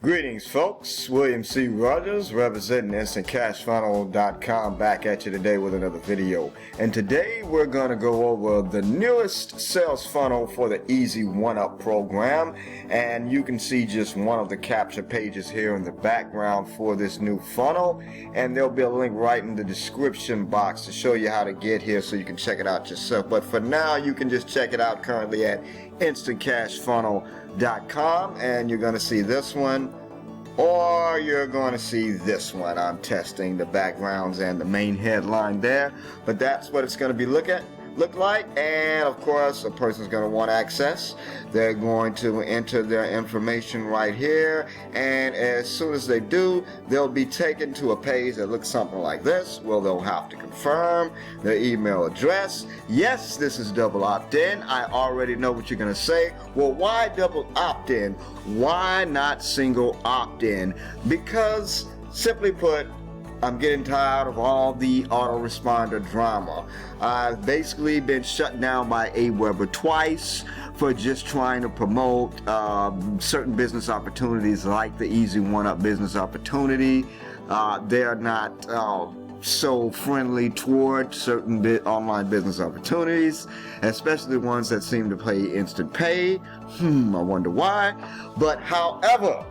Greetings, folks. William C. Rogers, representing InstantCashFunnel.com, back at you today with another video. And today we're going to go over the newest sales funnel for the Easy 1-Up program. And you can see just one of the capture pages here in the background for this new funnel. And there'll be a link right in the description box to show you how to get here so you can check it out yourself. But for now, you can just check it out currently at InstantCashFunnel.com, and you're going to see this one, or you're going to see this one. I'm testing the backgrounds and the main headline there, but that's what it's going to be look like. And of course, a person's going to want access. They're going to enter their information right here, and as soon as they do, they'll be taken to a page that looks something like this. Well, they'll have to confirm their email address. Yes, this is double opt-in. I already know what you're going to say. Well, why double opt-in? Why not single opt-in? Because, simply put, I'm getting tired of all the autoresponder drama. I've basically been shut down by AWeber twice for just trying to promote certain business opportunities like the Easy 1-Up business opportunity. They're not so friendly toward certain online business opportunities, especially ones that seem to pay instant pay. I wonder why. But however,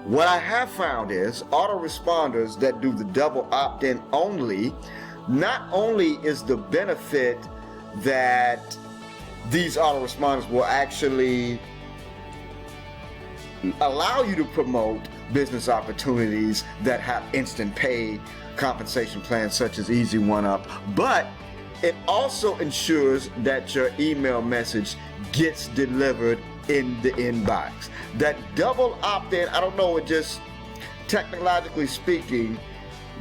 what I have found is autoresponders that do the double opt-in only, not only is the benefit that these autoresponders will actually allow you to promote business opportunities that have instant pay compensation plans such as Easy 1-Up, but it also ensures that your email message gets delivered in the inbox. That double opt-in, I don't know, it just technologically speaking,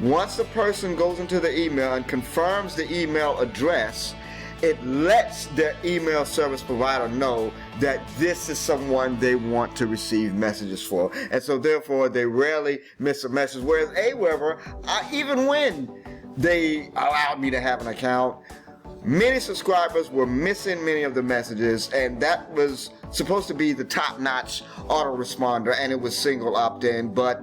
once the person goes into the email and confirms the email address, it lets their email service provider know that this is someone they want to receive messages for. And so therefore they rarely miss a message. Whereas AWeber, even when they allowed me to have an account, many subscribers were missing many of the messages, and that was supposed to be the top-notch autoresponder, and it was single opt-in, but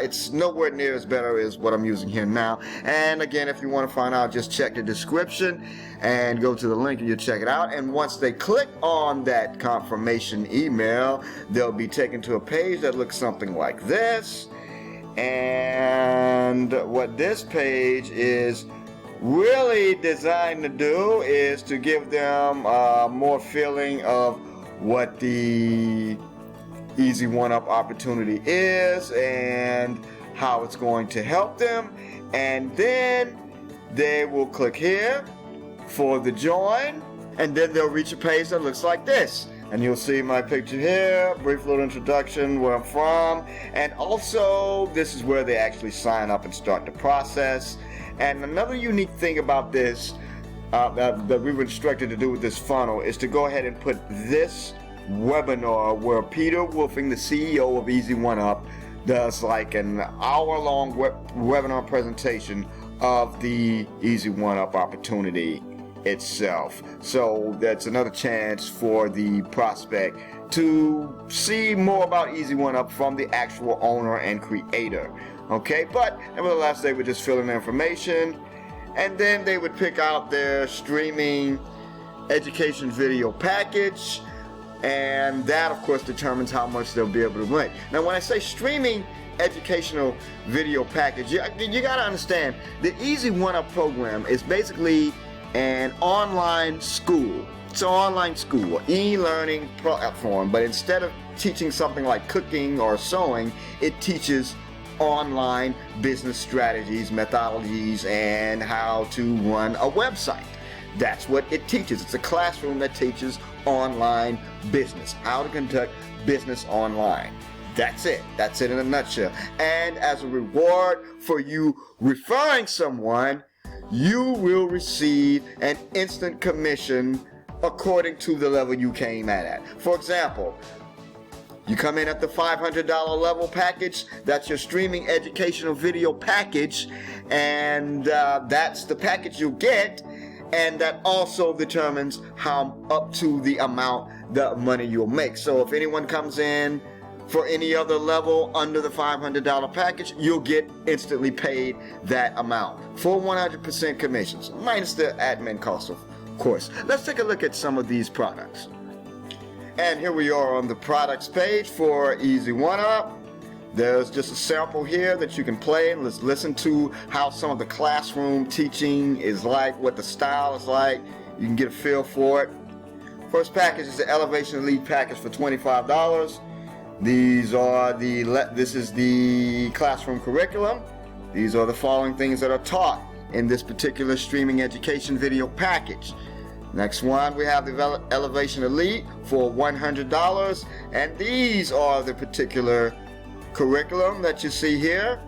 it's nowhere near as better as what I'm using here now. And again, if you want to find out, just check the description and go to the link and you'll check it out. And once they click on that confirmation email, they'll be taken to a page that looks something like this. And what this page is really designed to do is to give them more feeling of what the Easy 1-Up opportunity is and how it's going to help them. And then they will click here for the join, and then they'll reach a page that looks like this. And you'll see my picture here, brief little introduction, where I'm from, and also this is where they actually sign up and start the process. And another unique thing about this that we were instructed to do with this funnel is to go ahead and put this webinar where Peter Wolfing, the CEO of Easy 1-Up, does like an hour-long webinar presentation of the Easy 1-Up opportunity itself. So that's another chance for the prospect to see more about Easy 1-Up from the actual owner and creator. Okay, but nevertheless, they would just fill in the information, and then they would pick out their streaming education video package, and that of course determines how much they'll be able to make. Now when I say streaming educational video package, you got to understand the Easy 1-Up program is basically an online school. It's an online school, e-learning platform, but instead of teaching something like cooking or sewing, it teaches online business strategies, methodologies, and how to run a website. That's what it teaches. It's a classroom that teaches online business, how to conduct business online. That's it. That's it in a nutshell. And as a reward for you referring someone, you will receive an instant commission according to the level you came at. For example, you come in at the $500 level package, that's your streaming educational video package, and that's the package you'll get, and that also determines how up to the amount the money you'll make. So if anyone comes in for any other level under the $500 package, you'll get instantly paid that amount for 100% commissions, minus the admin cost, of course. Let's take a look at some of these products. And here we are on the products page for Easy One Up. There's just a sample here that you can play and let's listen to how some of the classroom teaching is like, what the style is like. You can get a feel for it. First package is the Elevation Elite package for $25. This is the classroom curriculum. These are the following things that are taught in this particular streaming education video package. Next one, we have the Elevation Elite for $100, and these are the particular curriculum that you see here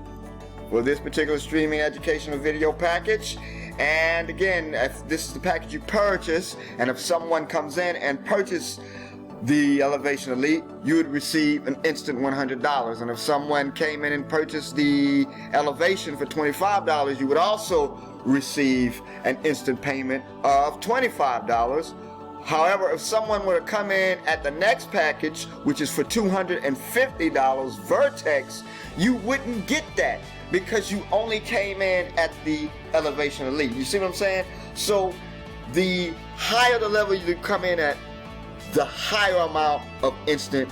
for this particular streaming educational video package. And again, if this is the package you purchase, and if someone comes in and purchases the Elevation Elite, you would receive an instant $100. And if someone came in and purchased the Elevation for $25, you would also receive an instant payment of $25. However, if someone were to come in at the next package, which is for $250, Vertex, you wouldn't get that because you only came in at the Elevation Elite. You see what I'm saying? So the higher the level you come in at, the higher amount of instant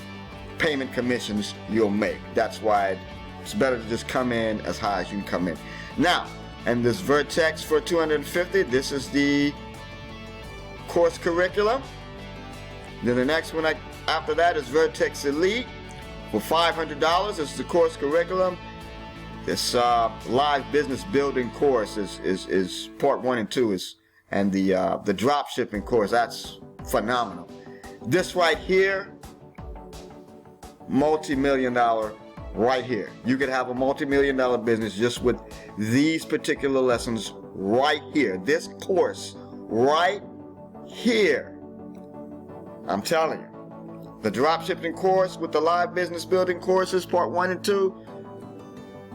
payment commissions you'll make. That's why it's better to just come in as high as you can come in. Now, and this Vertex for $250, this is the course curriculum. Then the next one after that is Vertex Elite for $500. This is the course curriculum. This live business building course is part 1 and 2 and the drop shipping course, that's phenomenal. This right here, multi-million-dollar right here. You could have a multi-million-dollar business just with these particular lessons right here. This course right here. I'm telling you. The dropshipping course with the live business building courses, part 1 and 2,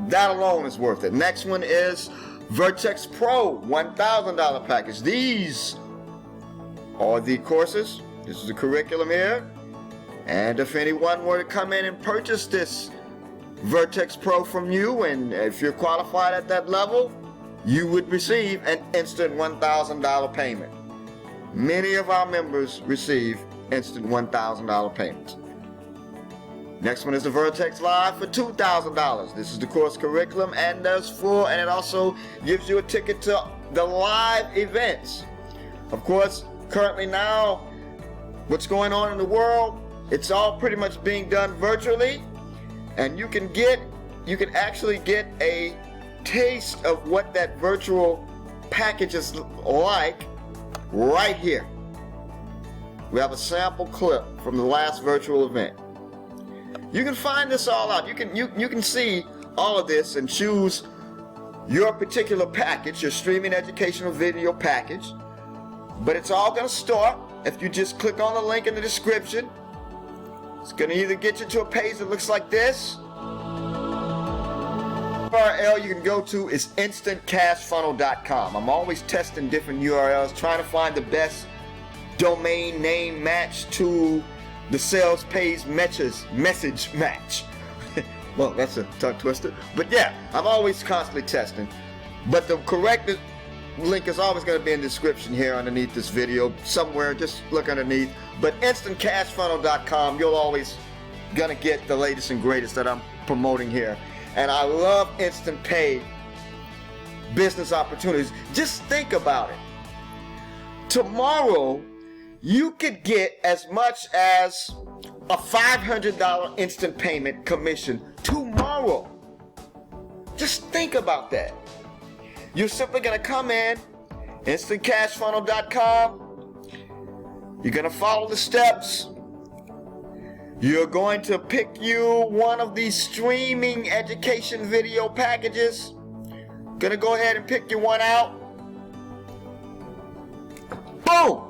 that alone is worth it. Next one is Vertex Pro, $1,000 package. These are the courses. This is the curriculum here. And if anyone were to come in and purchase this Vertex Pro from you, and if you're qualified at that level, you would receive an instant $1,000 payment. Many of our members receive instant $1,000 payments. Next one is the Vertex Live for $2,000. This is the course curriculum, and it also gives you a ticket to the live events. Of course, currently now, what's going on in the world, it's all pretty much being done virtually, and you can actually get a taste of what that virtual package is like right here. We have a sample clip from the last virtual event. You can find this all out. You can see all of this and choose your particular package, your streaming educational video package. But it's all going to start if you just click on the link in the description. It's going to either get you to a page that looks like this. URL you can go to is instantcashfunnel.com. I'm always testing different URLs, trying to find the best domain name match to the sales page message match. Well, that's a tongue twister. But yeah, I'm always constantly testing. But the correct link is always going to be in the description here underneath this video. Somewhere, just look underneath. But instantcashfunnel.com, you'll always going to get the latest and greatest that I'm promoting here. And I love instant pay business opportunities. Just think about it. Tomorrow, you could get as much as a $500 instant payment commission tomorrow. Just think about that. You're simply going to come in, instantcashfunnel.com. You're going to follow the steps. You're going to pick you one of these streaming education video packages. Going to go ahead and pick you one out. Boom!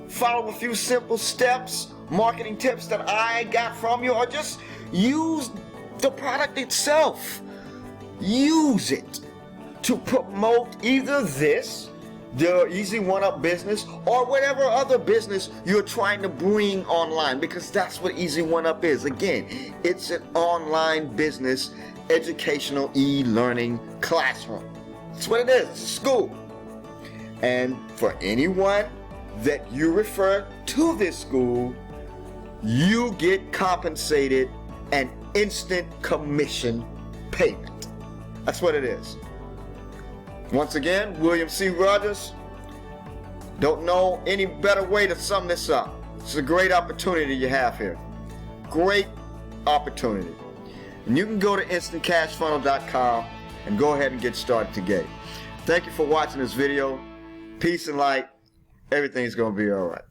Follow a few simple steps, marketing tips that I got from you, or just use the product itself. Use it to promote either this the Easy One-Up business or whatever other business you're trying to bring online, because that's what Easy One-Up is. Again, it's an online business, educational e-learning classroom. That's what it is. It's a school. And for anyone that you refer to this school, you get compensated an instant commission payment. That's what it is. Once again, William C. Rogers. Don't know any better way to sum this up. It's a great opportunity you have here. Great opportunity. And you can go to instantcashfunnel.com and go ahead and get started today. Thank you for watching this video. Peace and light. Everything's going to be all right.